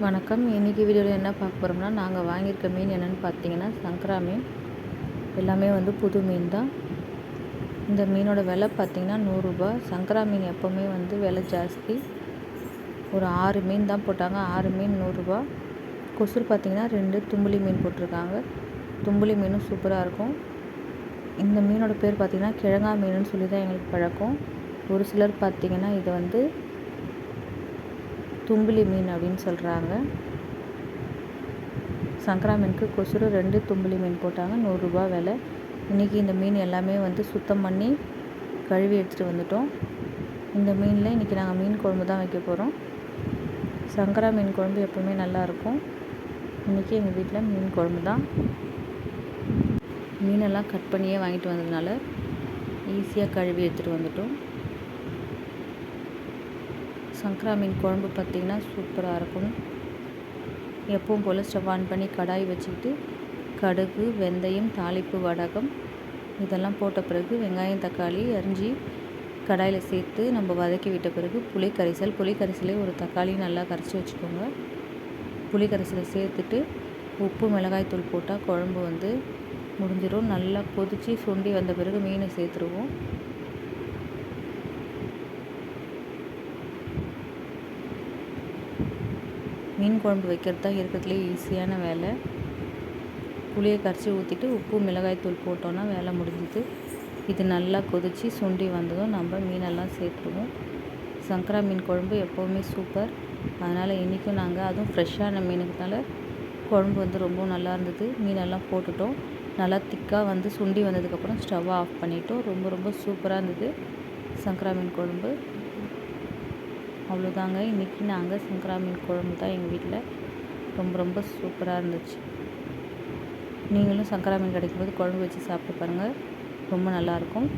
வணக்கம். இன்றைக்கி வீடியோவில் என்ன பார்க்க போகிறோம்னா, நாங்கள் வாங்கியிருக்க மீன் என்னென்னு பார்த்தீங்கன்னா சங்கரா மீன். எல்லாமே புது மீன் தான். இந்த மீனோட விலை பார்த்திங்கன்னா 100 ரூபா. சங்கரா மீன் எப்போவுமே விலை ஜாஸ்தி. ஒரு 6 மீன் தான் போட்டாங்க. 6 மீன் 100 ரூபா. கொசுறு பார்த்திங்கன்னா 2 தும்புலி மீன் போட்டிருக்காங்க. தும்புலி மீனும் சூப்பராக இருக்கும். இந்த மீனோட பேர் பார்த்திங்கன்னா கிழங்கா மீனுன்னு சொல்லி தான் எங்களுக்கு பழக்கம். ஒரு சிலர் பார்த்திங்கன்னா இது தும்புலி மீன் அப்படின்னு சொல்கிறாங்க. சங்கரா மீனுக்கு கொசுறு 2 தும்புலி மீன் போட்டாங்க. 100 ரூபா விலை. இன்றைக்கி இந்த மீன் எல்லாமே சுத்தம் பண்ணி கழுவி எடுத்துகிட்டு வந்துட்டோம். இந்த மீனில் இன்றைக்கி நாங்கள் மீன் குழம்பு தான் வைக்க போகிறோம். சங்கரா மீன் குழம்பு எப்போவுமே நல்லாயிருக்கும். இன்றைக்கி எங்கள் வீட்டில் மீன் குழம்பு தான். மீனெல்லாம் கட் பண்ணியே வாங்கிட்டு வந்ததுனால ஈஸியாக கழுவி எடுத்துகிட்டு வந்துட்டோம். சங்கரா மீன் குழம்பு பார்த்திங்கன்னா சூப்பராக இருக்கும். எப்பவும் போல் ஸ்டவ் ஆன் பண்ணி கடாய் வச்சுக்கிட்டு கடுகு, வெந்தயம், தாளிப்பு, வடகம் இதெல்லாம் போட்ட பிறகு வெங்காயம், தக்காளி அரிஞ்சு கடாயில் சேர்த்து நம்ம வதக்கி விட்ட பிறகு புளி கரைசலே ஒரு தக்காளி நல்லா கரைச்சி வச்சுக்கோங்க. புளி கரைசலை சேர்த்துட்டு உப்பு, மிளகாய்த்தூள் போட்டால் குழம்பு முடிஞ்சிடும். நல்லா கொதித்து சுண்டி வந்த பிறகு மீனை சேர்த்துருவோம். மீன் குழம்பு வைக்கிறது தான் இருக்கிறதுலே ஈஸியான வேலை. புளியை கரைச்சி ஊற்றிட்டு உப்பு, மிளகாய்த்தூள் போட்டோன்னா வேலை முடிஞ்சுது. இது நல்லா கொதித்து சுண்டி வந்ததும் நம்ம மீனெல்லாம் சேர்த்துருவோம். சங்கரா மீன் குழம்பு எப்போவுமே சூப்பர். அதனால் இன்றைக்கும் நாங்கள் அதுவும் ஃப்ரெஷ்ஷான மீனுக்குனால குழம்பு ரொம்ப நல்லா இருந்தது. மீனெல்லாம் போட்டுட்டோம். நல்லா திக்காக சுண்டி வந்ததுக்கப்புறம் ஸ்டவ்வை ஆஃப் பண்ணிட்டோம். ரொம்ப சூப்பராக இருந்தது சங்கரா மீன் குழம்பு. அவ்வளோதாங்க. இன்றைக்கி நாங்கள் சங்கரா மீன் குழம்பு தான் எங்கள் வீட்டில். ரொம்ப சூப்பராக இருந்துச்சு. நீங்களும் சங்கரா மீன் கிடைக்கும்போது குழம்பு வச்சு சாப்பிட்டு பாருங்கள். ரொம்ப நல்லாயிருக்கும்.